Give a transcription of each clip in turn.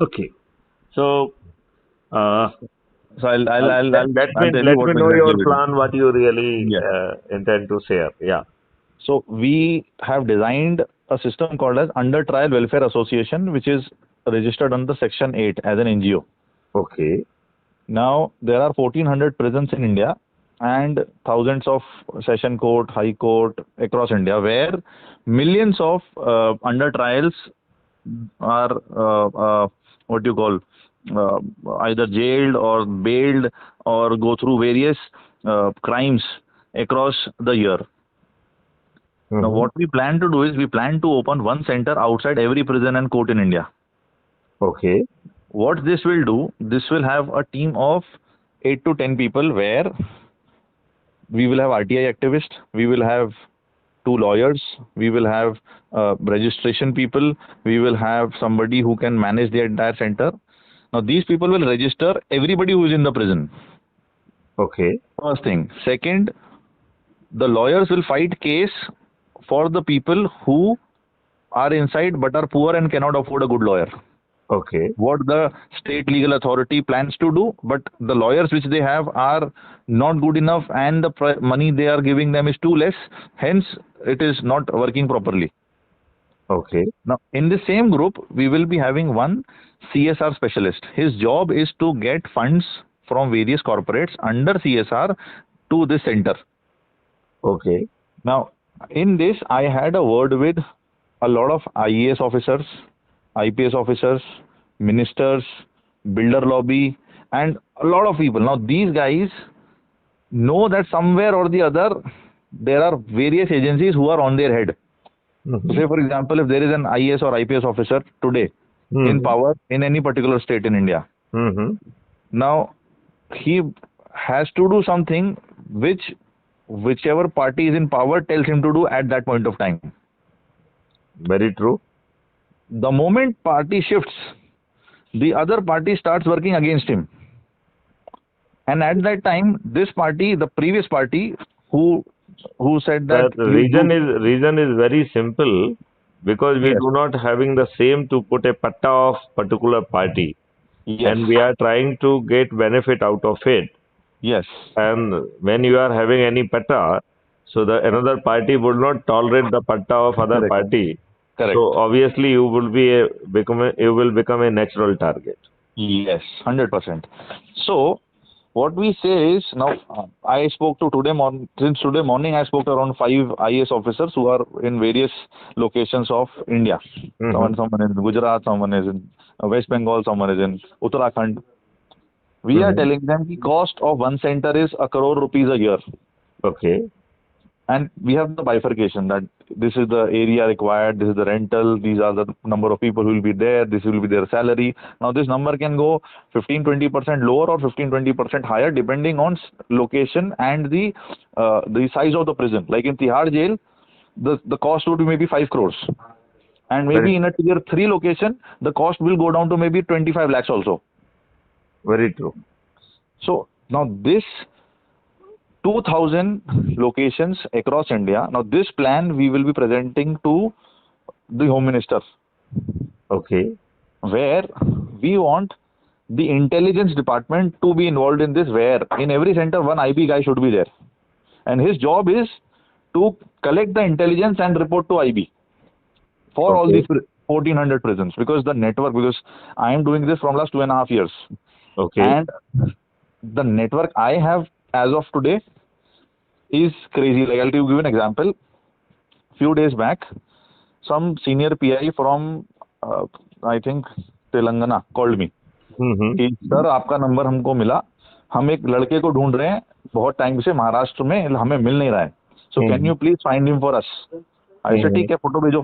Okay. So, uh, So I'll tell you let what me know exactly your we do. plan, what you really Yes. intend to share. Yeah. So we have designed a system called as Undertrial Welfare Association, which is registered under Section 8 as an NGO. Okay. Now there are 1400 prisons in India and thousands of session court, high court across India, where millions of under trials are what you call uh, either jailed or bailed or go through various crimes across the year. Now, Mm-hmm. what we plan to do is we plan to open one center outside every prison and court in India. Okay. What this will do, this will have a team of 8 to 10 people where we will have RTI activists, we will have two lawyers, we will have registration people, we will have somebody who can manage the entire center. Now, these people will register everybody who is in the prison. Okay. First thing. Second, the lawyers will fight case for the people who are inside but are poor and cannot afford a good lawyer. Okay. What the state legal authority plans to do, but the lawyers which they have are not good enough and the money they are giving them is too less, hence it is not working properly. Okay. Now, in the same group, we will be having one CSR specialist. His job is to get funds from various corporates under CSR to this center. Okay. Now, in this, I had a word with a lot of IAS officers, IPS officers, ministers, builder lobby, and a lot of people. Now, these guys know that somewhere or the other, there are various agencies who are on their head. Mm-hmm. Say, for example, if there is an IAS or IPS officer today in Mm-hmm. power in any particular state in India, Mm-hmm. now he has to do something whichever party is in power tells him to do at that point of time. Very true. The moment party shifts, the other party starts working against him. And at that time, this party, the previous party, who who said that The you do reason is very simple, because we yes, do not having the same to put a patta of particular party, yes, and we are trying to get benefit out of it. yes, And when you are having any patta, so the another party would not tolerate the patta of other correct, party. So correct. obviously you will you will become a natural target. Yes, 100%. So what we say is now I spoke to today morning. Since today morning, I spoke to around 5 IAS officers who are in various locations of India. Mm-hmm. Someone is in Gujarat, someone is in West Bengal, someone is in Uttarakhand. We are Mm-hmm. telling them the cost of one center is a crore rupees a year, Okay. and we have the bifurcation that this is the area required, this is the rental, these are the number of people who will be there, this will be their salary. Now this number can go 15-20% lower or 15-20% higher depending on location and the size of the prison. Like in Tihar jail, the cost would be maybe 5 crores, and Very maybe in a tier 3 location the cost will go down to maybe 25 lakhs also. very true. So now this 2000 locations across India. Now, this plan we will be presenting to the Home Minister, Okay. where we want the intelligence department to be involved in this, where in every center one IB guy should be there. And his job is to collect the intelligence and report to IB for all Okay. these 1400 prisons, because the network, because I am doing this from last 2.5 years. Okay. And the network I have as of today is crazy. Like I'll give you an example. Few days back, some senior PI from I think Telangana called me Mm-hmm. कि sir आपका number हमको मिला, हम एक लड़के को ढूंढ रहे हैं बहुत टाइम से महाराष्ट्र में, हमें मिल नहीं रहा है, so can you please find him for us. ऐसे ठीक है, फोटो भेजो.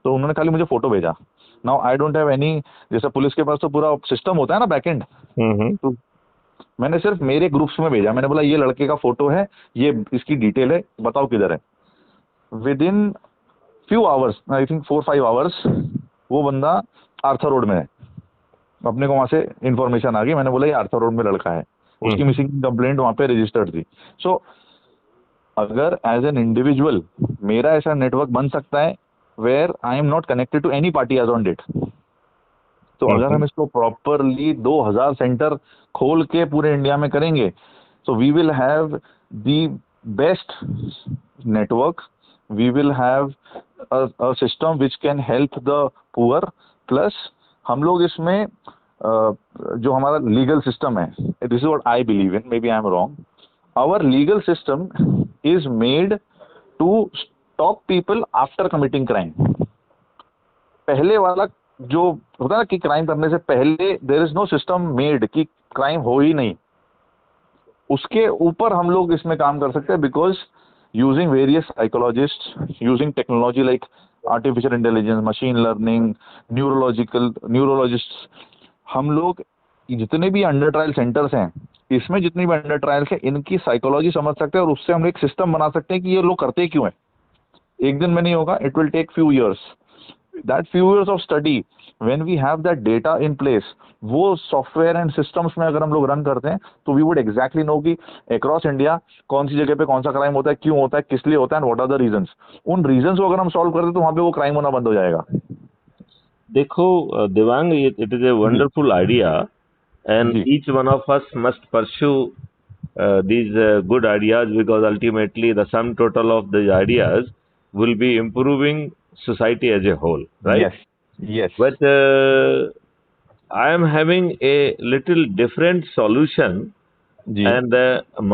तो उन्होंने खाली मुझे फोटो भेजा. Now I don't have any, जैसा पुलिस के पास तो पूरा सिस्टम होता है ना बैकएंड, Mm-hmm. तो मैंने सिर्फ मेरे ग्रुप्स में भेजा. मैंने बोला ये लड़के का फोटो है, ये इसकी डिटेल है, बताओ किधर है. With in few hours, I think 4-5 hours, वो बंदा आर्थर रोड में है. अपने को वहां से इन्फॉर्मेशन आ गई. मैंने बोला ये आर्थर रोड में लड़का है, उसकी मिसिंग कंप्लेंट वहां पे रजिस्टर्ड थी. सो अगर एज एन इंडिविजुअल मेरा ऐसा नेटवर्क बन सकता है where I am not connected to any party as on date, तो अगर हम इसको प्रॉपरली 2000 सेंटर खोल के पूरे इंडिया में करेंगे, so we will have the best network, we will have a system which can help the poor, plus हम लोग इसमें जो हमारा लीगल सिस्टम है, this is what I believe in, maybe I am wrong, our legal system is made to stop people after committing crime. पहले वाला जो होता है ना कि क्राइम करने से पहले there is no system made कि क्राइम हो ही नहीं, उसके ऊपर हम लोग इसमें काम कर सकते हैं, because using various psychologist, using technology like artificial intelligence, machine learning, neurologist, हम लोग जितने भी अंडर ट्रायल सेंटर्स हैं, इसमें जितनी भी अंडर ट्रायल्स हैं, इनकी साइकोलॉजी समझ सकते हैं और उससे हम एक सिस्टम बना सकते हैं कि ये लोग करते क्यों हैं। एक दिन में नहीं होगा, it will take few years, that few years of study, when we have that data in place, वो सॉफ्टवेयर एंड सिस्टम्स में अगर हम लोग रन करते हैं तो वी वुड एग्जैक्टली नो कि अक्रॉस इंडिया कौन सी जगह पे कौन सा क्राइम होता है, क्यों होता है, किस लिए होता है, and what are the reasons. उन रीजंस को अगर हम सॉल्व करते तो वहां पे वो क्राइम होना बंद हो जाएगा। देखो Devang, it is a wonderful idea, and each one of us must pursue these good ideas, because ultimately the sum total of the ideas will be improving society as a whole, right? Yes. But I am having a little different solution, and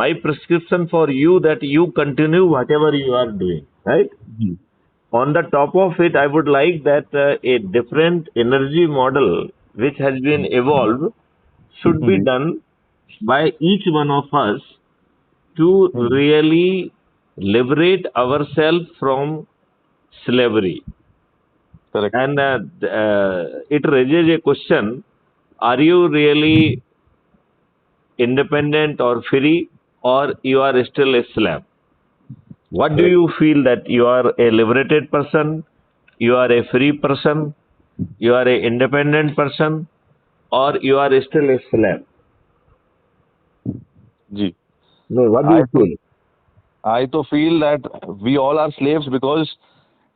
my prescription for you that you continue whatever you are doing, right? On the top of it, I would like that a different energy model which has been evolved should be done by each one of us to really liberate ourselves from slavery. Correct. And it raises a question: are you really independent or free, or you are still a slave? What do you feel, that you are a liberated person, you are a free person, you are a independent person, or you are still a slave? जी, No, what do you feel? I तो feel that we all are slaves, because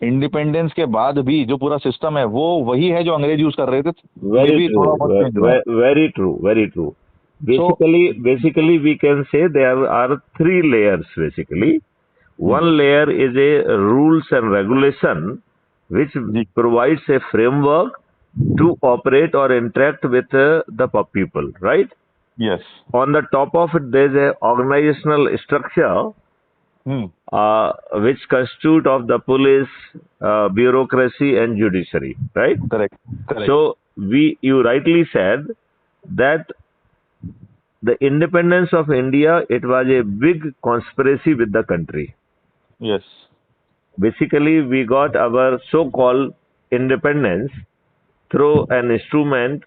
independence के बाद भी जो पूरा system है वो वही है जो अंग्रेज यूज कर रहे थे। Very true, very true, very true. Basically we can say there are three layers basically. One layer is a rules and regulation which provides a framework to operate or interact with the people, right? Yes. On the top of it, there is a organizational structure which constitute of the police, bureaucracy and judiciary, right? Correct. So you rightly said that the independence of India, it was a big conspiracy with the country. Yes. Basically, we got our so-called independence through an instrument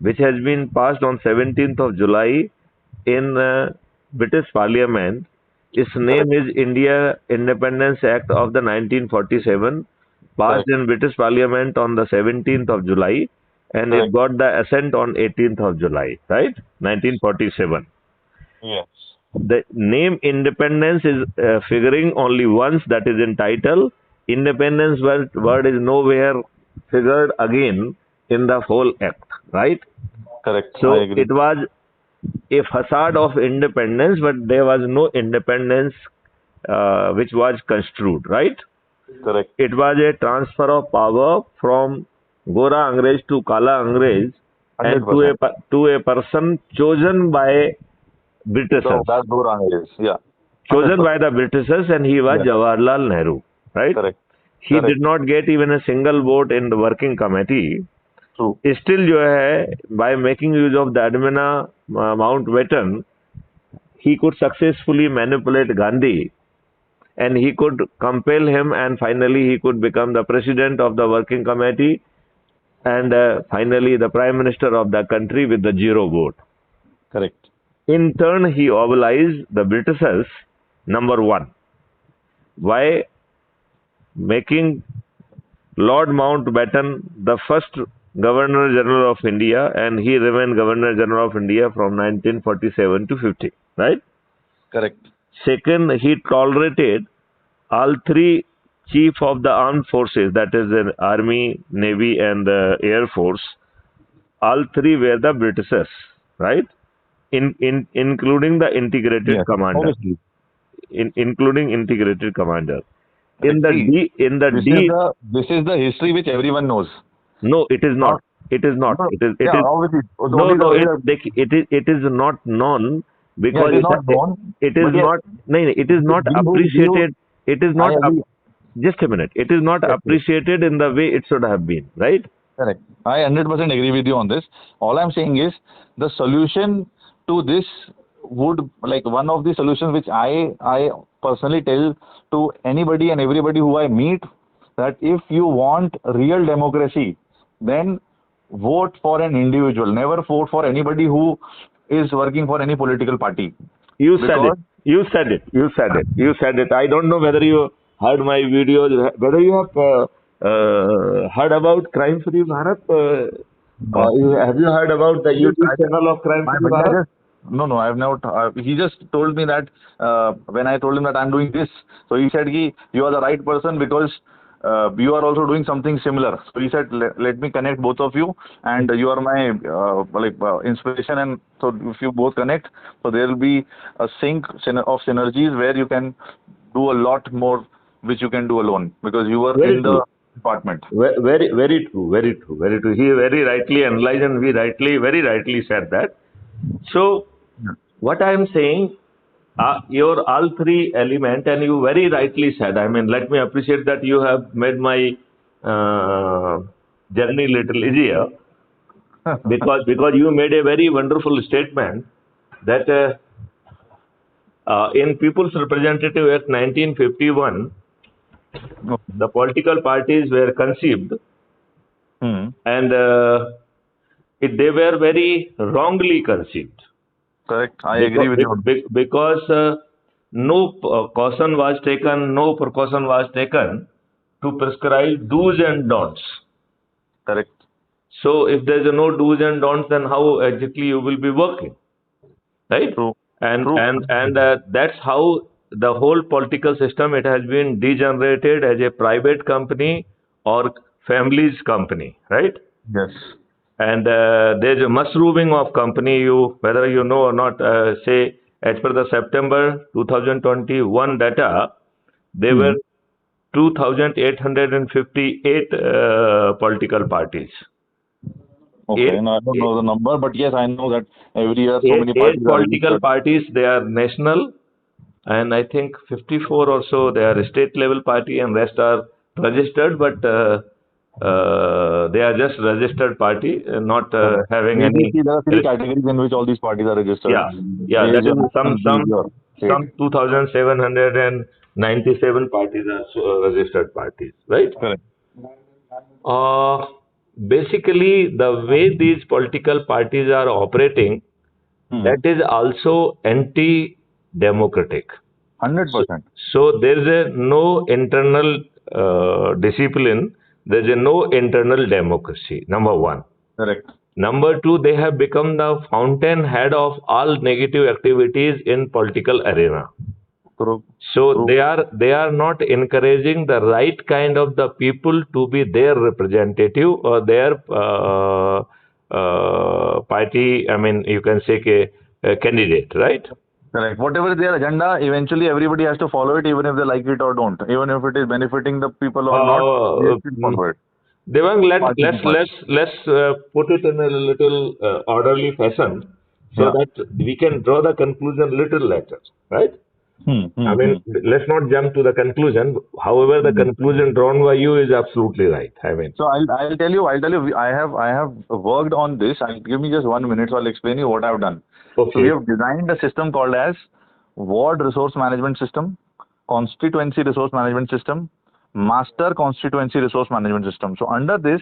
which has been passed on 17th of July in British Parliament. Its name is India Independence Act of the 1947, passed in British Parliament on the 17th of July, and it got the assent on 18th of July, right? 1947. Yes. The name independence is figuring only once, that is in title. Independence word is nowhere figured again in the whole act, right? Correct. So it was a facade of independence, but there was no independence which was construed, right? Correct. It was a transfer of power from Gora Angrez to Kala Angrez, and to a person chosen by Britishers. So that's Gora Angrez, yeah. Chosen by the Britishers, and he was Jawaharlal Nehru, right? Correct. He did not get even a single vote in the working committee. True. Still, जो है, by making use of the Admina Mountbatten, he could successfully manipulate Gandhi, and he could compel him, and finally he could become the president of the working committee, and finally the prime minister of the country with the 0 vote. Correct. In turn, he mobilized the Britishers, number one, by making Lord Mountbatten the first Governor General of India, and he remained Governor General of India from 1947 to 50, right? Correct. Second, he tolerated all three chief of the armed forces, that is the Army, Navy and the Air Force, all three were the Britishers, right? Including the integrated Yes, commander, obviously. including integrated commander. Correct. See, In the this is D, the history which everyone knows. no, it is not. Not, It is not. no, It yeah, is obviously. no, Only no. the way It is not known yeah, because it is not known, it is but yes, not. No, no, it is not we who, appreciated. It is I not. agree. Just a minute. It is not Yes, yes. appreciated in the way it should have been, right? Correct. I 100% agree with you on this. All I'm saying is the solution to this would, like, one of the solutions which I personally tell to anybody and everybody who I meet, that if you want real democracy, then vote for an individual. Never vote for anybody who is working for any political party. You said it. Because You said it. You said it. You said it. I don't know whether you heard my videos, whether you have heard about Crime Free Bharat. Have you heard about the YouTube channel of Crime my Free buddy, I Bharat? just no, no, I have not. He just told me that when I told him that I'm doing this, so he said, you are the right person because you are also doing something similar. So he said, let me connect both of you, and you are my inspiration. And so if you both connect, so there will be a of synergies where you can do a lot more, which you can do alone because you were Very in the true. department. Very, very true. Very true. Very true. He very rightly analyzed and we very rightly said that. So, what I am saying, your all three element, and you very rightly said. I mean, let me appreciate that you have made my uh, journey little easier because you made a very wonderful statement that in People's Representative Act 1951, Okay. the political parties were conceived Hmm. and they were very wrongly conceived Correct. I agree with you on this. because no caution was taken, no precaution was taken to prescribe do's and don'ts. Correct. So if there is no do's and don'ts, then how exactly you will be working, right? True. And True. that's how the whole political system it has been degenerated as a private company or family's company, right? Yes. And there's a mushrooming of company. You whether you know or not. Say as per the September 2021 data, there were Hmm. 2,858 political parties. Okay. Eight, No, I don't eight, know the number, but yes, I know that every year so eight, many eight parties are political registered. parties. They are national, and I think 54 or so they are state level party, and rest are registered, but they are just registered party, not Correct. having If you any. see, there are three categories in which all these parties are registered. Yeah, yeah. Age, That is nationality, or state. some 2,797 parties are registered parties, right? Correct. Uh, Basically, the way these political parties are operating, Hmm. that is also anti-democratic. So, 100%. so there is a no internal discipline. There is a no internal democracy. Number one. Correct. Number two, they have become the fountainhead of all negative activities in political arena. True. So True. they are not encouraging the right kind of the people to be their representative or their party. I mean, you can say candidate, right? Correct. Whatever is their agenda, eventually everybody has to follow it, even if they like it or don't. Even if it is benefiting the people or not, they Uh, still mm, follow it. Devang, Party to party. let's put it in a little orderly fashion so Yeah. that we can draw the conclusion little later, right? Hmm. I Hmm. mean, Hmm. let's not jump to the conclusion. However, the Hmm. conclusion drawn by you is absolutely right. I mean, So I'll tell you, I have worked on this. I'll give me just 1 minute, so I'll explain you what I've done. So we okay, have designed a system called as ward resource management system, constituency resource management system, master constituency resource management system. So under this,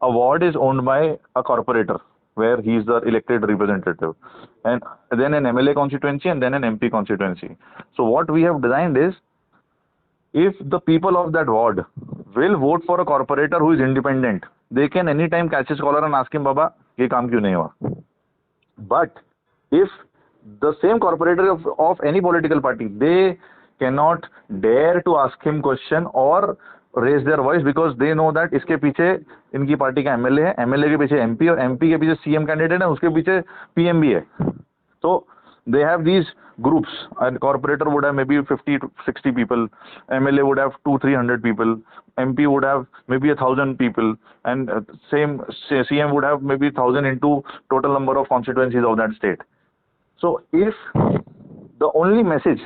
a ward is owned by a corporator where he is the elected representative, and then an MLA constituency and then an MP constituency. So what we have designed is, if the people of that ward will vote for a corporator who is independent, they can anytime catch his collar and ask him, Baba, ye kaam kyun nahi hua? But if the same corporator of any political party, they cannot dare to ask him question or raise their voice because they know that इसके पीछे इनकी party का MLA है, MLA के पीछे MP और MP के पीछे सीएम कैंडिडेट है, उसके पीछे पीएम भी है. So they have these groups, and corporator would have maybe 50 to 60 people, MLA would have 200-300 people, MP would have maybe 1,000 people, and same CM would have maybe 1,000 into total number of constituencies of that state. So if the only message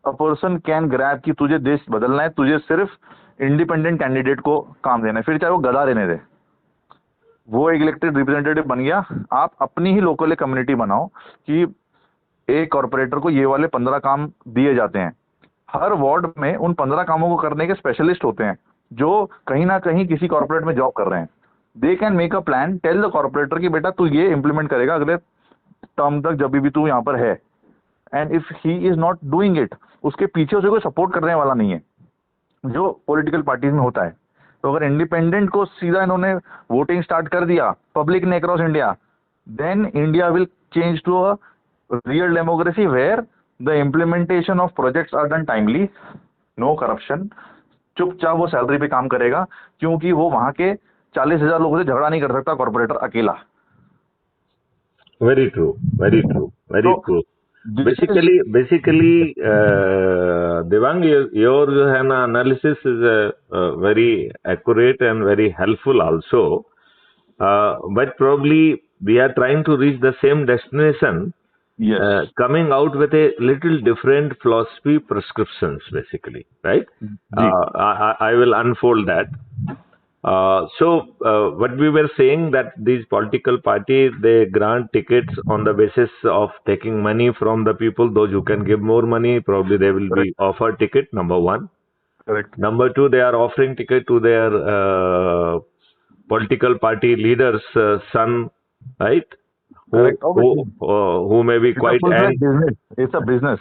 a person can grab कि तुझे देश बदलना है, तुझे सिर्फ independent candidate को काम देना है, फिर चाहे वो गधा रहने दे, वो एक इलेक्टेड रिप्रेजेंटेटिव बन गया. आप अपनी ही लोकल कम्युनिटी बनाओ कि एक कॉर्पोरेटर को ये वाले 15 काम दिए जाते हैं. हर वार्ड में उन 15 कामों को करने के स्पेशलिस्ट होते हैं जो कहीं ना कहीं किसी कॉर्पोरेट में जॉब कर रहे हैं. They can make a plan, tell the corporator कि बेटा तू ये इंप्लीमेंट करेगा अगले टर्म तक जब भी तू यहाँ पर है. And if he is not doing it, उसके पीछे उसे कोई सपोर्ट करने वाला नहीं है, जो पॉलिटिकल पार्टीज में होता है. तो अगर इंडिपेंडेंट को सीधा इन्होंने वोटिंग स्टार्ट कर दिया पब्लिक ने across India, then India will change to a real democracy where the implementation of projects are done timely, no corruption. चुपचाप वो सैलरी पे काम करेगा क्योंकि वो वहां के 40,000 लोगों से झगड़ा नहीं कर सकता कॉर्पोरेटर अकेला. Very true, very true, very true. Basically, Devang, your analysis is very accurate and very helpful also. But probably we are trying to reach the same destination. Yes. Coming out with a little different philosophy prescriptions, basically, right? I will unfold that. What we were saying that these political parties, they grant tickets on the basis of taking money from the people. Those who can give more money, probably they will be offered ticket, number one. Correct. Number two, they are offering ticket to their political party leaders' son, right? Correct. Who may be quite... It's a business.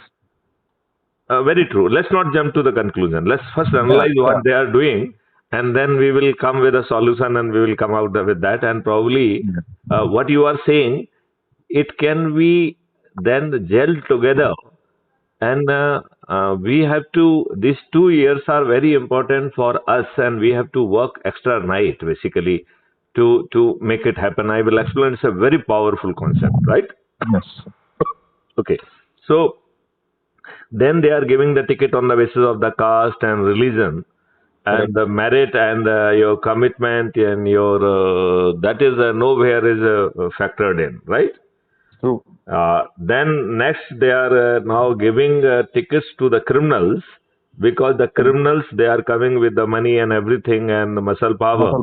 Very true. Let's not jump to the conclusion. Let's first analyze what they are doing. And then we will come with a solution and we will come out with that. And probably what you are saying, it can be then gelled together. And we have to, these 2 years are very important for us and we have to work extra night basically to make it happen. I will explain. It's a very powerful concept, right? Yes. Okay. So then they are giving the ticket on the basis of the caste and religion. And the merit and your commitment and your that is nowhere is factored in, right? True. Then next they are now giving tickets to the criminals because the criminals, they are coming with the money and everything and the muscle power.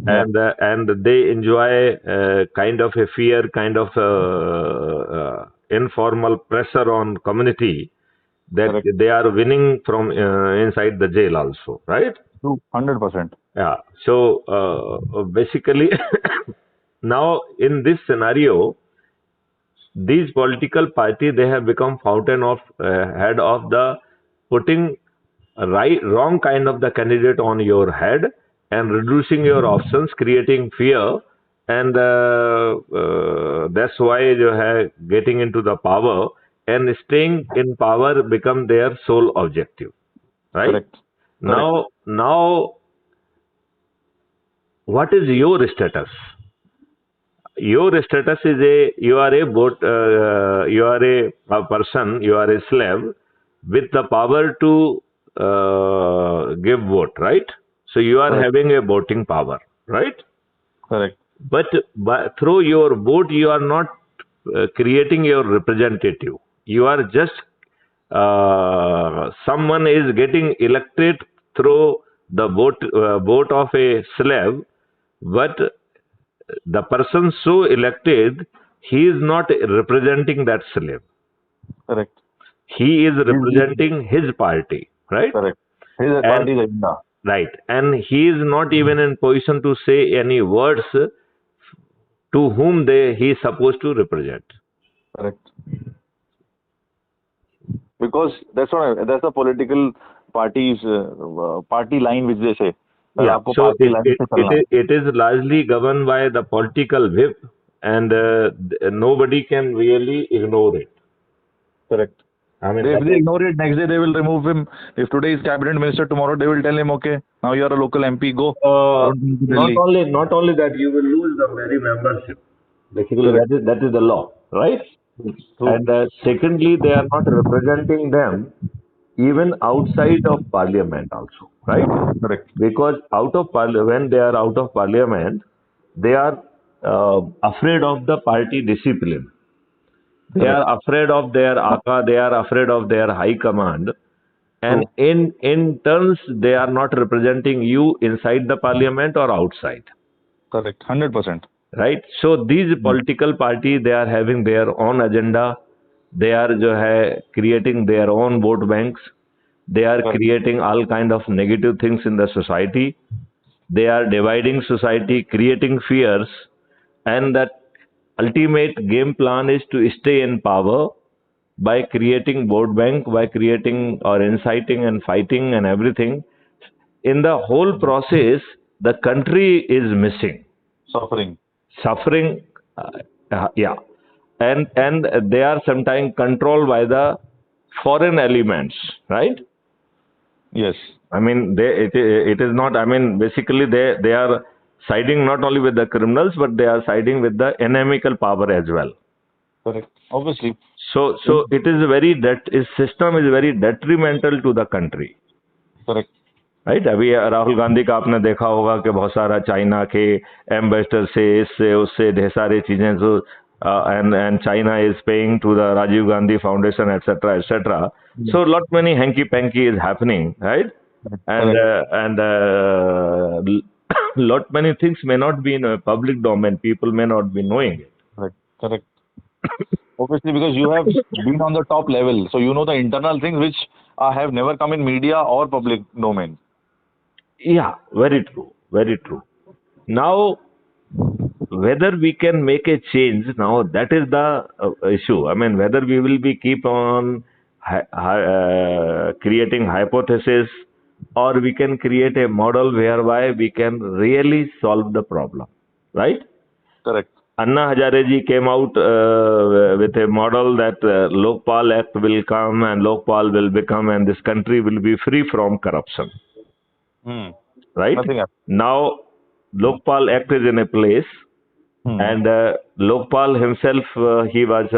And they enjoy kind of a fear, kind of informal pressure on community. That they are winning from inside the jail also, right? 100%. Yeah. So basically, now in this scenario, these political parties, they have become fountain of head of the putting wrong kind of the candidate on your head and reducing your options, creating fear, and that's why you have getting into the power. And staying in power become their sole objective, right? Correct. Now, what is your status? Your status is you are a person, you are a slave with the power to give vote, right? So you are having a voting power, right? Correct. But through your vote, you are not creating your representative. You are just someone is getting elected through the vote of a slave, but the person so elected, he is not representing that slave. Correct. He is representing his party, right? Correct. His party agenda. Right. And he is not even in position to say any words to whom he is supposed to represent. Correct. Because that's the political party's party line which they say. Yeah, so it is largely governed by the political whip and nobody can really ignore it. Correct. I mean, If they ignore it, next day they will remove him. If today is cabinet minister, tomorrow they will tell him, okay, now you are a local MP, go. Don't come to not Delhi. only that, you will lose the very membership. Basically, Correct. that is the law, right? True. And secondly, they are not representing them even outside of parliament also, right? Correct. Because when they are out of parliament, they are afraid of the party discipline. They Correct. are afraid of their AKA, they are afraid of their high command. And True. in terms, they are not representing you inside the parliament or outside. Correct. 100%. Right? So these political party, they are having their own agenda. They are creating their own vote banks. They are Correct. creating all kind of negative things in the society. They are dividing society, creating fears, and that ultimate game plan is to stay in power by creating vote bank, by creating or inciting and fighting and everything. In the whole process, the country is missing, Suffering. suffering, yeah, and they are sometimes controlled by the foreign elements, right? Yes. I mean, it is not. I mean, basically, they are siding not only with the criminals, but they are siding with the inimical power as well. Correct. Obviously. So it is its system is very detrimental to the country. Correct. Right अभी राहुल गांधी का आपने देखा होगा कि बहुत सारा China के ambassador से इससे उससे ढेर सारी चीजें जो and China is paying to the Rajiv Gandhi Foundation, etc., etc. So lot many hanky panky is happening, right? And lot many things may not be in a public domain. People may not be knowing it. Correct. Correct. Obviously, because you have been on the top level, so you know the internal things which have never come in media or public domain. Yeah, very true. Very true. Now, whether we can make a change now, that is the issue. I mean, whether we will be keep on creating hypothesis, or we can create a model whereby we can really solve the problem, right? Correct. Anna Hazare ji came out with a model that Lokpal Act will come and Lokpal will become and this country will be free from corruption. Right? Now, Lokpal Act is in a place and Lokpal himself, he was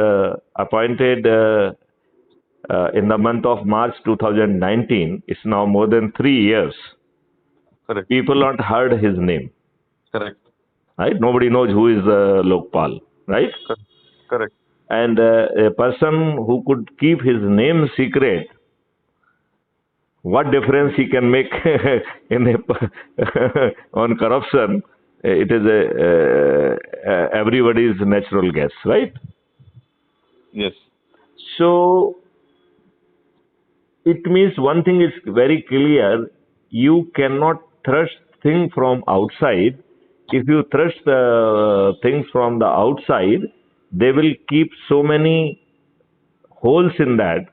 appointed in the month of March 2019. It's now more than 3 years. Correct. People not heard his name. Correct. Right? Nobody knows who is Lokpal. Right? Correct. And a person who could keep his name secret, what difference he can make in on corruption, it is everybody's natural guess, right? Yes. So it means one thing is very clear: you cannot thrust things from outside. If you thrust things from the outside, they will keep so many holes in that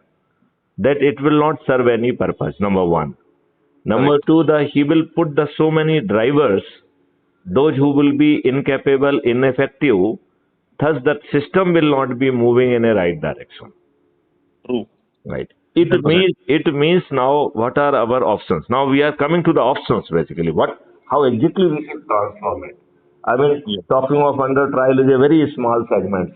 it will not serve any purpose. Number one. Number two, he will put so many drivers, those who will be incapable, ineffective. Thus, that system will not be moving in a right direction. True. Right. It means now what are our options? Now we are coming to the options basically. How exactly we can transform it? I mean, talking of under trial is a very small segment.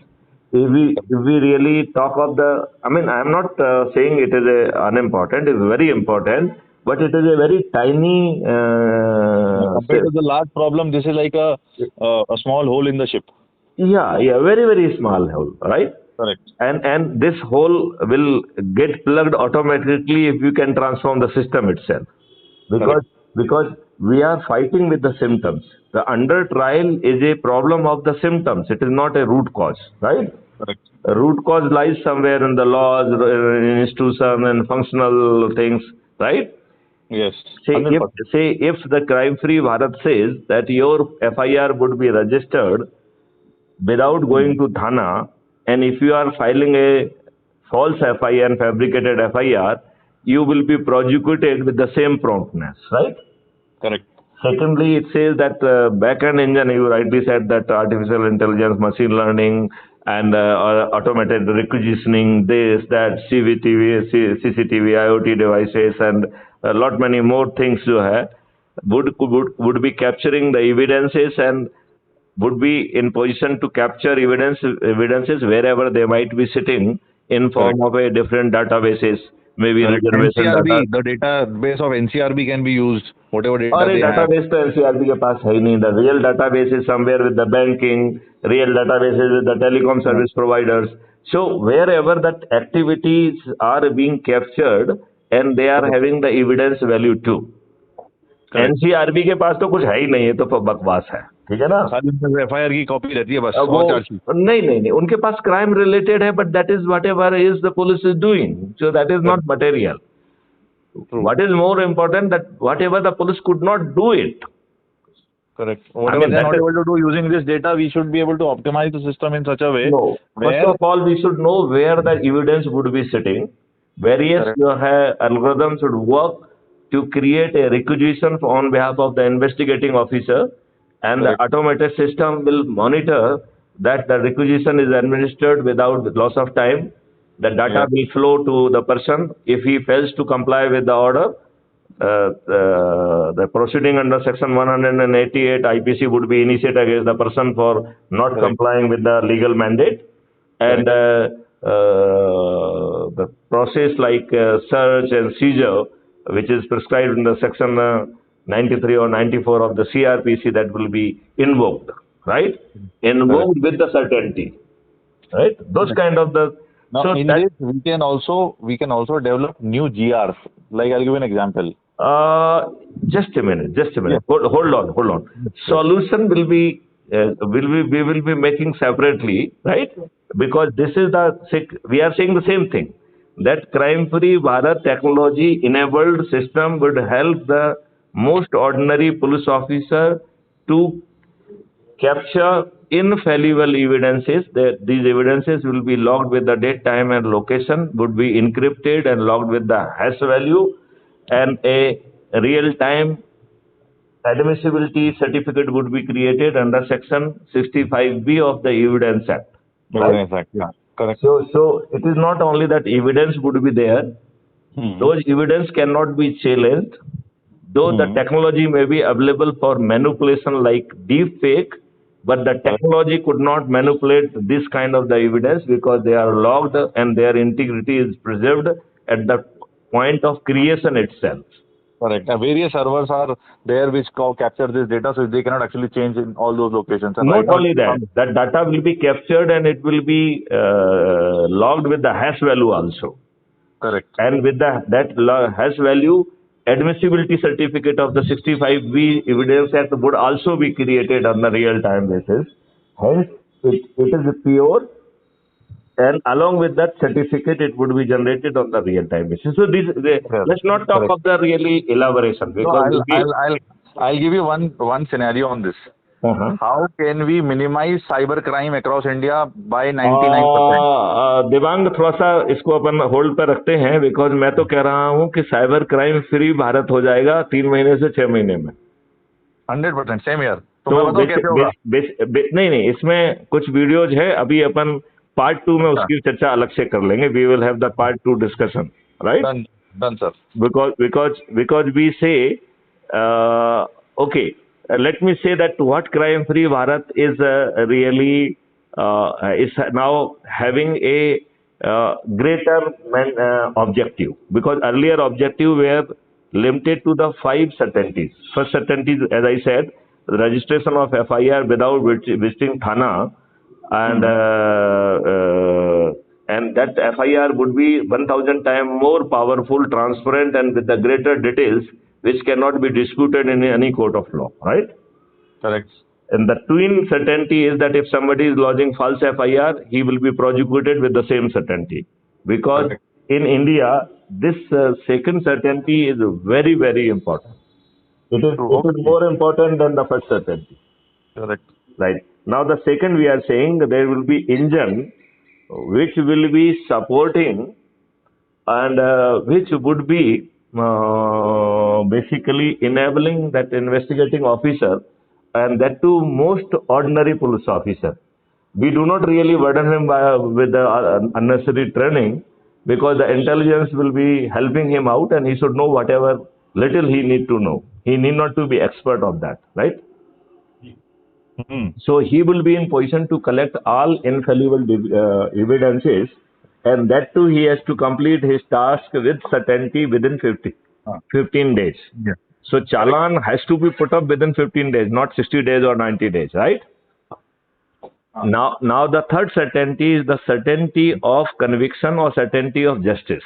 If we really talk of I mean, I am not saying it is unimportant. It is very important, but it is a very tiny. Compared to the large problem, this is like a small hole in the ship. Yeah, very very small hole, right? Correct. And this hole will get plugged automatically if you can transform the system itself. Because we are fighting with the symptoms. The under trial is a problem of the symptoms. It is not a root cause, right? Correct. The root cause lies somewhere in the laws, in institution and functional things, right? Yes. If the crime-free Bharat says that your FIR would be registered without going to Thana, and if you are filing a false FIR and fabricated FIR, you will be prosecuted with the same promptness, right? Correct. Secondly, it says that backend engine, you rightly said that artificial intelligence, machine learning, and automated requisitioning, this, that, CVTV, CCTV, IoT devices, and a lot many more things you have would be capturing the evidences and would be in position to capture evidences wherever they might be sitting in form Correct. of a different databases, maybe Correct. reservation data. NCRB, the database of NCRB can be used, whatever data और ये they have. database तो NCERT के पास है ही नहीं. The real database is somewhere with the banking, real database is with the telecom service providers. So wherever that activities are being captured and they are Correct. having the evidence value too. Correct. एनसीईआरबी के पास तो कुछ है ही नहीं है, तो बकवास है. ठीक है ना. खाली उनमें FIR की कॉपी रहती है बस वो और चार्जशीट. नहीं नहीं नहीं, उनके पास क्राइम रिलेटेड है, but that is what ever is the police is doing, so that is not material. True. What is more important that whatever the police could not do it. Correct. Whatever mean, they're that not is- able to do using this data, we should be able to optimize the system in such a way No. First where. of all, we should know where the evidence would be sitting. Various Correct. algorithms should work to create a requisition on behalf of the investigating officer, and the Correct. automated system will monitor that the requisition is administered without loss of time. The data Yeah. will flow to the person. If he fails to comply with the order, the proceeding under section 188 IPC would be initiated against the person for not Correct. complying with the legal mandate, and the process like search and seizure, which is prescribed in the section 93 or 94 of the CRPC, that will be invoked, right? Invoked with the certainty, right? Those kind of the. Now, So in that, this, we can also develop new GRs. Like I'll give you an example. just a minute. Yeah. Hold on. Solution will be we will be making separately, right? Because this is we are saying the same thing, that crime-free Bharat technology enabled system would help the most ordinary police officer to capture infallible evidences. These evidences will be logged with the date, time, and location, would be encrypted and logged with the hash value, and a real-time admissibility certificate would be created under section 65B of the Evidence Act. Right? Exactly. Yeah. Correct. So it is not only that evidence would be there, those evidence cannot be challenged, though the technology may be available for manipulation like deep fake, but the technology could not manipulate this kind of the evidence because they are logged and their integrity is preserved at the point of creation itself. Correct. Various servers are there which capture this data, so they cannot actually change in all those locations. And Not only that, that data will be captured and it will be logged with the hash value also. Correct. And with that hash value, admissibility certificate of the 65B Evidence Act would also be created on a real-time basis. Hence, it is pure, and along with that certificate, it would be generated on the real-time basis. So let's not talk of the really elaboration. Because I'll give you one scenario on this. How can we minimize cyber crime across India by 99%? Dibang थोड़ा सा इसको अपन hold पर रखते हैं, because मैं तो कह रहा हूं कि साइबर क्राइम फ्री भारत हो जाएगा 3 महीने से 6 महीने में. 100% सेम ईयर. तो नहीं, इसमें कुछ वीडियोज है, अभी अपन पार्ट 2 में उसकी चर्चा अलग से कर लेंगे. We will have the part 2 discussion, right? Done, sir. Because we say, okay, let me say that what Crime Free Bharat is really is now having a greater objective, because earlier objective were limited to the 5 certainties. First certainty, as I said, the registration of FIR without visiting Thana, and that FIR would be 1000 times more powerful, transparent, and with the greater details, which cannot be disputed in any court of law, right? Correct. And the twin certainty is that if somebody is lodging false FIR, he will be prosecuted with the same certainty. Because correct. In India, this second certainty is very, very important. It is more important than the first certainty. Correct. Right. Now the second, we are saying there will be engine which will be supporting and which would be basically enabling that investigating officer, and that too most ordinary police officer. We do not really burden him with the unnecessary training, because the intelligence will be helping him out, and he should know whatever little he need to know. He need not to be expert of that, right? So he will be in position to collect all infallible evidences, and that too he has to complete his task with certainty within 15 days. Yeah. So challan has to be put up within 15 days, not 60 days or 90 days, right? Now the third certainty is the certainty of conviction or certainty of justice.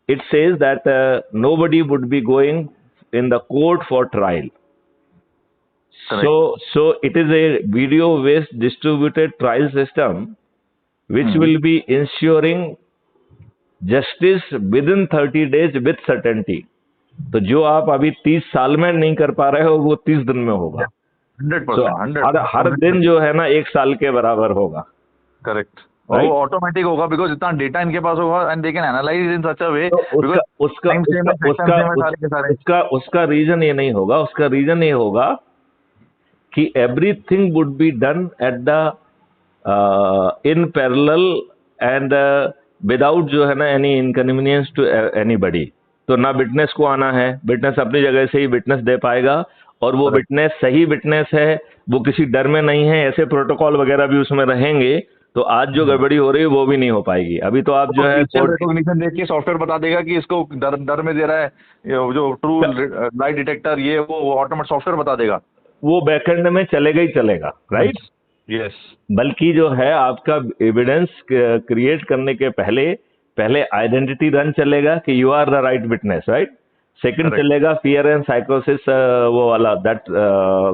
It says that nobody would be going in the court for trial. Correct. So it is a video-based distributed trial system which will be ensuring justice within 30 days with certainty. तो जो आप अभी 30 साल में नहीं कर पा रहे हो वो 30 दिन में होगा. 100%. हर दिन जो है ना 1 साल के बराबर होगा. करेक्ट. वो ऑटोमेटिक होगा बिकॉज इतना डेटा इनके पास होगा and they can analyse in such a way. उसका रीजन ये नहीं होगा. उसका रीजन ये होगा कि everything would be done at the in parallel and without जो है ना एनी इनकन्वीनियंस टू एनीबडी. तो ना विटनेस को आना है, विटनेस अपनी जगह से ही विटनेस दे पाएगा, और वो विटनेस सही विटनेस है, वो किसी डर में नहीं है. ऐसे प्रोटोकॉल वगैरह भी उसमें रहेंगे, तो आज जो गड़बड़ी हो रही है वो भी नहीं हो पाएगी. अभी तो आप जो है रिकॉग्निशन देख के सॉफ्टवेयर बता देगा कि इसको डर में दे रहा है, जो ट्रू लाइट डिटेक्टर ये वो ऑटोमेटिक सॉफ्टवेयर बता देगा. वो बैकएंड में चलेगा ही चलेगा, राइट. यस. बल्कि जो है आपका एविडेंस क्रिएट करने के पहले आइडेंटिटी रन चलेगा कि you are the right witness, right. Second चलेगा फियर एंड साइकोसिस वो वाला दैट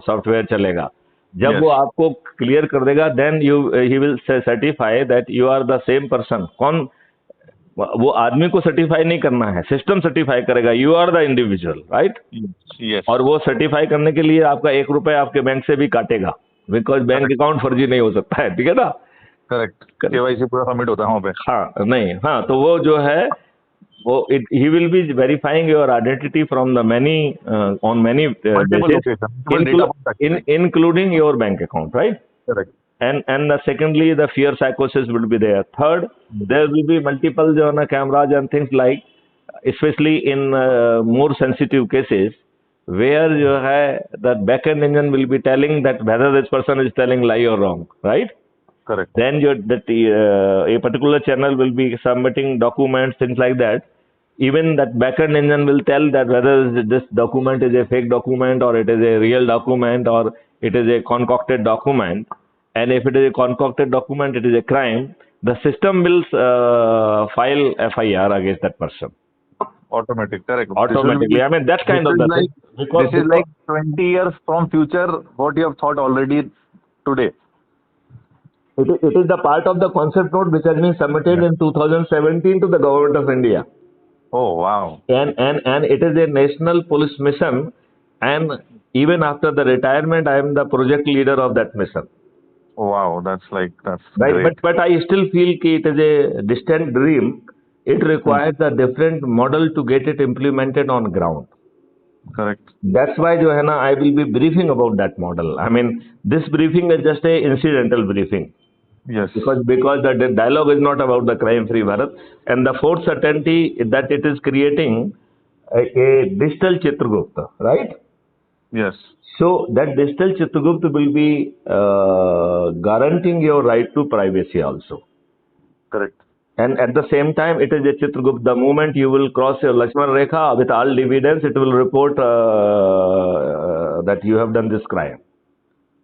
सॉफ्टवेयर चलेगा. जब वो आपको क्लियर कर देगा then he will certify that you are the same person. कौन वो आदमी को सर्टिफाई नहीं करना है, सिस्टम सर्टिफाई करेगा you are the individual, right. और वो सर्टिफाई करने के लिए आपका 1 रुपया आपके बैंक से भी काटेगा, बिकॉज बैंक अकाउंट फर्जी नहीं हो सकता है. ठीक है ना. करेक्ट. केवाईसी पूरा सबमिट होता है वहाँ पे. हाँ नहीं, हाँ तो वो जो है वो he will be verifying your identity from the on many bases, including your bank account, right? Correct. And secondly, the fear psychosis will be there. Third, there will be multiple cameras and things like, especially in more sensitive cases, where the backend engine will be telling that whether this person is telling lie or wrong, right? Correct. Then a particular channel will be submitting documents, things like that. Even that backend engine will tell that whether this document is a fake document or it is a real document or it is a concocted document. And if it is a concocted document, it is a crime. The system will file FIR against that person. Automatic, correct. Automatically. I mean, that kind of thing. This is like 20 years from future, what you have thought already today. It is the part of the concept note which has been submitted in 2017 to the government of India. Oh, wow. And it is a national police mission, and even after the retirement, I am the project leader of that mission. Wow, that's right. Great. But I still feel that it is a distant dream. It requires a different model to get it implemented on ground. Correct. That's why I will be briefing about that model. I mean, this briefing is just a incidental briefing. Yes. Because the dialogue is not about the crime-free Bharat. And the fourth certainty that it is creating a digital Chitragupta, right? Yes. So that digital Chitragupta will be guaranteeing your right to privacy also. Correct. And at the same time, it is a Chitragupta. The moment you will cross your Lakshman Rekha with all evidence, it will report that you have done this crime.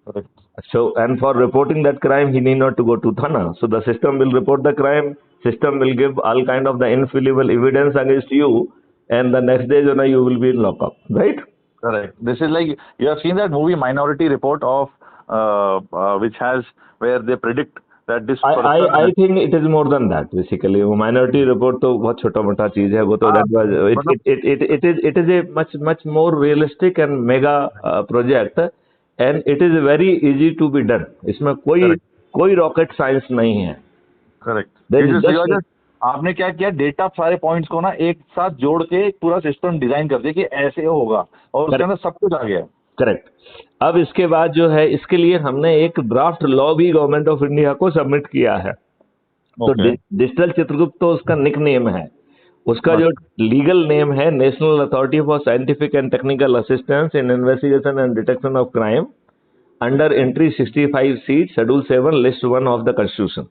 Correct. So, and for reporting that crime, he need not to go to Thana. So the system will report the crime, system will give all kind of the infallible evidence against you, and the next day, you will be in lockup, right? Correct. This is like, you have seen that movie Minority Report of, which has, where they predict that this person... I think it is more than that, basically. Minority Report to बहुत छोटा मोटा चीज है, वो तो that was, it is a much more realistic and mega project. And it is very easy to be done. इसमें कोई rocket science नहीं है. Correct. आपने क्या किया, डेटा सारे पॉइंट्स को ना एक साथ जोड़ के एक पूरा सिस्टम डिजाइन कर दिया कि ऐसे होगा, और उसके अंदर सब कुछ आ गया। करेक्ट। अब इसके बाद जो है, इसके लिए हमने एक ड्राफ्ट लॉ भी गवर्नमेंट ऑफ इंडिया को सबमिट किया है। तो डिजिटल चित्रगुप्त तो उसका निक नेम है, उसका जो लीगल नेम है national authority for scientific and technical assistance in investigation and detection of crime under entry 65 seat schedule 7 list 1 of the constitution.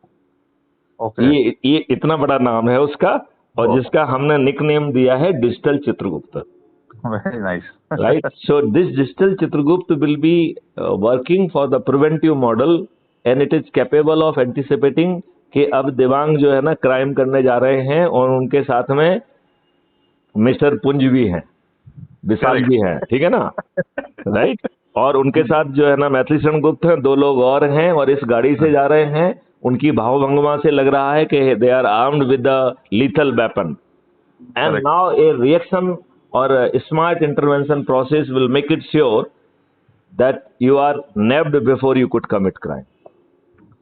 ये इतना बड़ा नाम है उसका, और जिसका हमने निक नेम दिया है digital Chitragupta. Very nice. Right? So this digital Chitragupt will be working for the preventive model and it is capable of anticipating कि अब दिवांग जो है ना क्राइम करने जा रहे हैं, और उनके साथ में मिस्टर पुंज भी हैं, विशाल भी हैं, ठीक है ना, राइट। और उनके साथ जो है ना मैथिली शरण गुप्त हैं, 2 लोग और हैं, और इस गाड़ी से जा रहे हैं। उनकी भावभंगिमा से लग रहा है कि they are armed with the lethal weapon, and now a reaction or a smart intervention process will make it sure that you are nabbed before you could commit crime.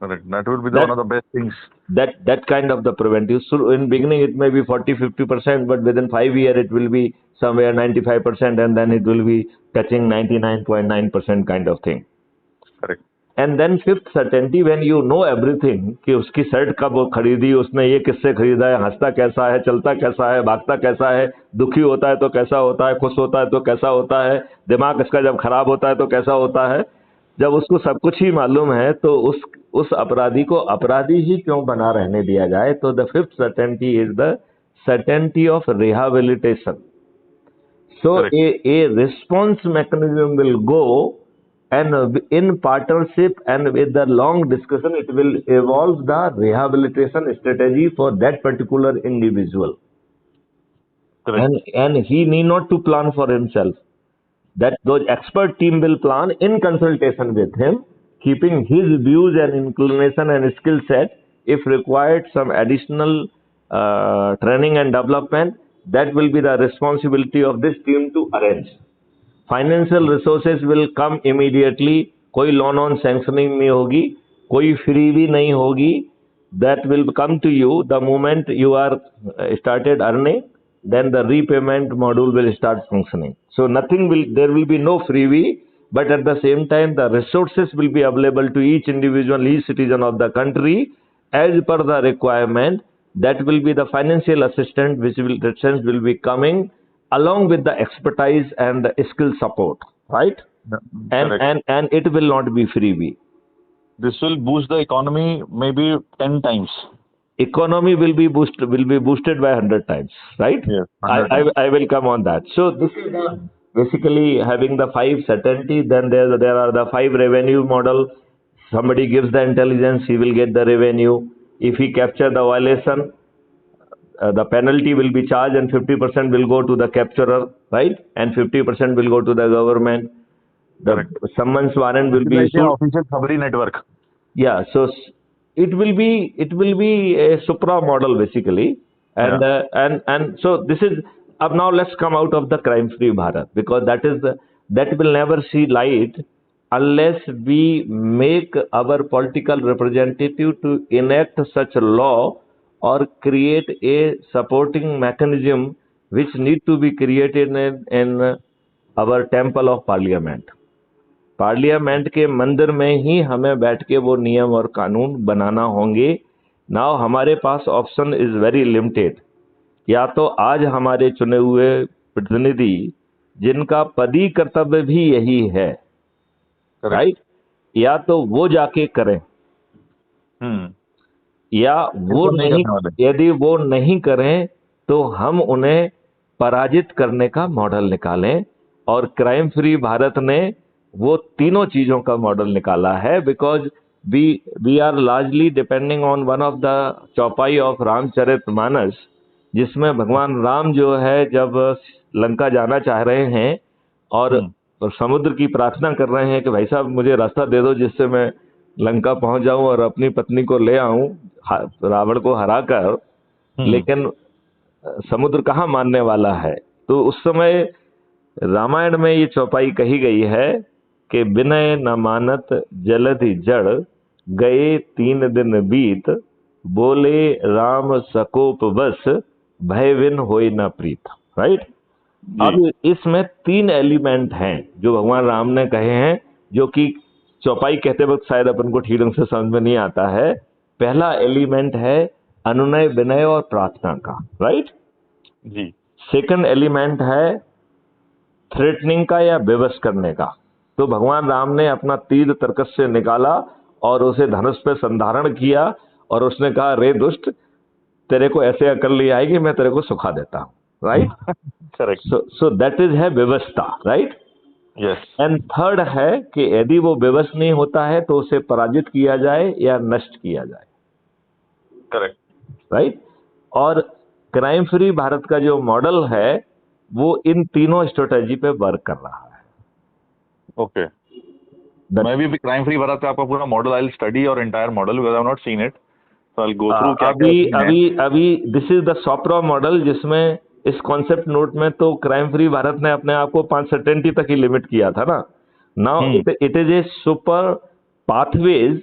Correct. That will be one of the best things. That kind of the preventive. So in beginning it may be 40-50%, but within 5 years it will be somewhere 95%, and then it will be touching 99.9% kind of thing. Correct. And then fifth certainty, when you know everything, कि उसकी shirt कब खरीदी, उसने ये किससे खरीदा है, हंसता कैसा है, चलता कैसा है, भागता कैसा है, दुखी होता है तो कैसा होता है, खुश होता है तो कैसा होता है, दिमाग इसका जब खराब होता है तो कैसा होता है, जब उसको सब कुछ ही मालूम है तो उस अपराधी को अपराधी ही क्यों बना रहने दिया जाए। तो the fifth certainty is the certainty of rehabilitation. So a response mechanism will go, and in partnership and with the long discussion it will evolve the rehabilitation strategy for that particular individual. And he need not to plan for himself, that those expert team will plan in consultation with him, keeping his views and inclination and skill set. If required some additional training and development, that will be the responsibility of this team to arrange. Financial resources will come immediately, कोई loan on sanctioning नहीं होगी, कोई free भी नहीं होगी, that will come to you the moment you are started earning, then the repayment module will start functioning. So nothing will, there will be no freebie, but at the same time the resources will be available to each individual, each citizen of the country as per the requirement. That will be the financial assistance which will be coming along with the expertise and the skill support, right? And it will not be freebie. This will boost the economy maybe 10 times. Economy will be boosted by 100 times, right? Yes, I will come on that. So this is basically having the 5 certainty. Then there are the 5 revenue model. Somebody gives the intelligence, he will get the revenue. If he capture the violation, the penalty will be charged, and 50% will go to the capturer, right? And 50% will go to the government. The summons warrant will be issued. Official Khabari network. Yeah, so it will be a supra model basically, and so this is. Up now let's come out of the crime-free Bharat, because that will never see light unless we make our political representative to enact such a law or create a supporting mechanism which need to be created in our temple of parliament. Parliament के मंदिर में ही हमें बैठ के वो नियम और कानून बनाना होंगे। नाउ हमारे पास ऑप्शन इज वेरी लिमिटेड। या तो आज हमारे चुने हुए प्रतिनिधि जिनका पदी कर्तव्य भी यही है, राइट, या तो वो जाके करें, या वो नहीं, यदि वो नहीं करें तो हम उन्हें पराजित करने का मॉडल निकालें। और क्राइम फ्री भारत ने वो तीनों चीजों का मॉडल निकाला है, because we are largely depending on one of the chaupai of Ramcharitmanas, जिसमें भगवान राम जो है जब लंका जाना चाह रहे हैं और समुद्र की प्रार्थना कर रहे हैं कि भाई साहब मुझे रास्ता दे दो जिससे मैं लंका पहुंच जाऊं और अपनी पत्नी को ले आऊं रावण को हराकर, लेकिन समुद्र कहाँ मानने वाला है। तो उस समय रामायण में ये चौपाई कही गई है कि विनय न मानत जलधि जड़, गए 3 दिन बीत, बोले राम सकोप बस, भय विन होय न प्रीत, राइट। अब इसमें 3 एलिमेंट हैं जो भगवान राम ने कहे हैं, जो कि चौपाई कहते वक्त शायद अपन को ठीक ढंग से समझ में नहीं आता है। पहला एलिमेंट है अनुनय विनय और प्रार्थना का, राइट जी। सेकंड एलिमेंट है थ्रेटनिंग का या बेबस करने का। तो भगवान राम ने अपना तीर तर्कस से निकाला और उसे धनुष पे संधारण किया और उसने कहा, रे दुष्ट, तेरे को ऐसे अकल नहीं आएगी, मैं तेरे को सुखा देता हूं, right. Correct. So that is है व्यवस्था, राइट। यस। एंड थर्ड है कि यदि वो बेबस नहीं होता है तो उसे पराजित किया जाए या नष्ट किया जाए, करेक्ट। राइट। और क्राइम फ्री भारत का जो मॉडल है वो इन तीनों स्ट्रेटेजी पे वर्क कर रहा है। ओके। मैं भी क्राइम फ्री भारत पे आपका पूरा मॉडल आई विल स्टडी और entire model, because I have not seen it, so I will go through क्या अभी this is the software model, जिसमें इस कॉन्सेप्ट नोट में तो क्राइम फ्री भारत ने अपने आप को 5 सर्टेनिटी तक ही लिमिट किया था ना। Now it is a super pathways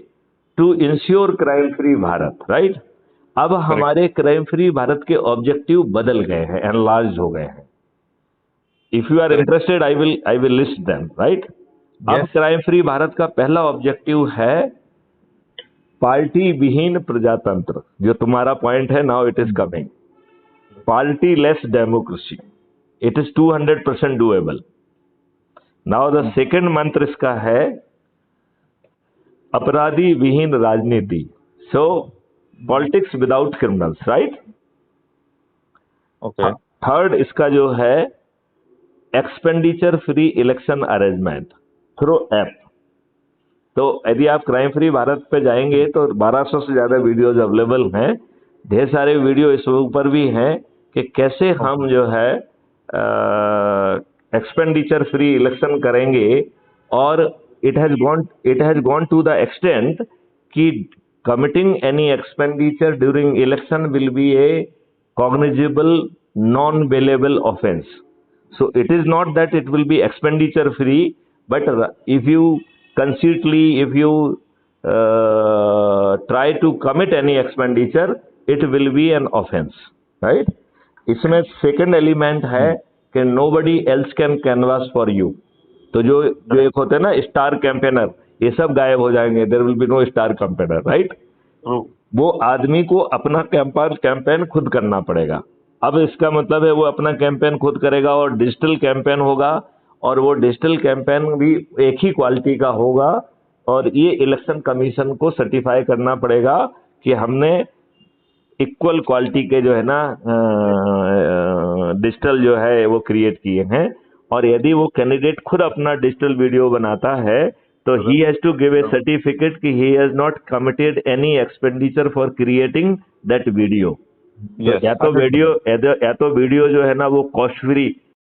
to ensure crime free Bharat, right. अब हमारे क्राइम फ्री भारत के ऑब्जेक्टिव बदल गए हैं, एनलार्ज हो गए हैं। If you are interested I will list them, right. अब क्राइम फ्री भारत का पहला ऑब्जेक्टिव है पार्टी विहीन प्रजातंत्र, जो तुम्हारा पॉइंट है, now it is coming. Party less democracy, it is 200% doable. Now the second मंत्र इसका है अपराधी विहीन राजनीति, सो politics without criminals, right. Okay. Third इसका जो है expenditure free election arrangement through app. तो यदि आप क्राइम फ्री भारत पे जाएंगे तो 1200 से ज्यादा वीडियोज अवेलेबल हैं। ढेर सारे वीडियो इस ऊपर भी हैं कि कैसे हम जो है एक्सपेंडिचर फ्री इलेक्शन करेंगे। और it has gone to the extent कि committing any expenditure during election will be a cognizable non-bailable offense. So it is not that it will be expenditure free, but if you conceitedly, if you try to commit any expenditure, it will be an offense, right? इसमें second element है कि nobody else can canvass for you. तो जो एक होते हैं ना star campaigner, ये सब गायब हो जाएंगे, there will be no star campaigner, right. वो आदमी को अपना कैंपेन खुद करना पड़ेगा। अब इसका मतलब है वो अपना कैंपेन खुद करेगा और डिजिटल कैंपेन होगा, और वो डिजिटल कैंपेन भी एक ही क्वालिटी का होगा। और ये इलेक्शन कमीशन को सर्टिफाई करना पड़ेगा कि हमने इक्वल क्वालिटी के जो है ना डिजिटल जो है वो क्रिएट किए हैं। और यदि वो कैंडिडेट खुद अपना डिजिटल वीडियो बनाता है तो he has to give a certificate कि he has not committed any expenditure for creating that video. या तो वीडियो जो है ना वो कॉस्ट फ्री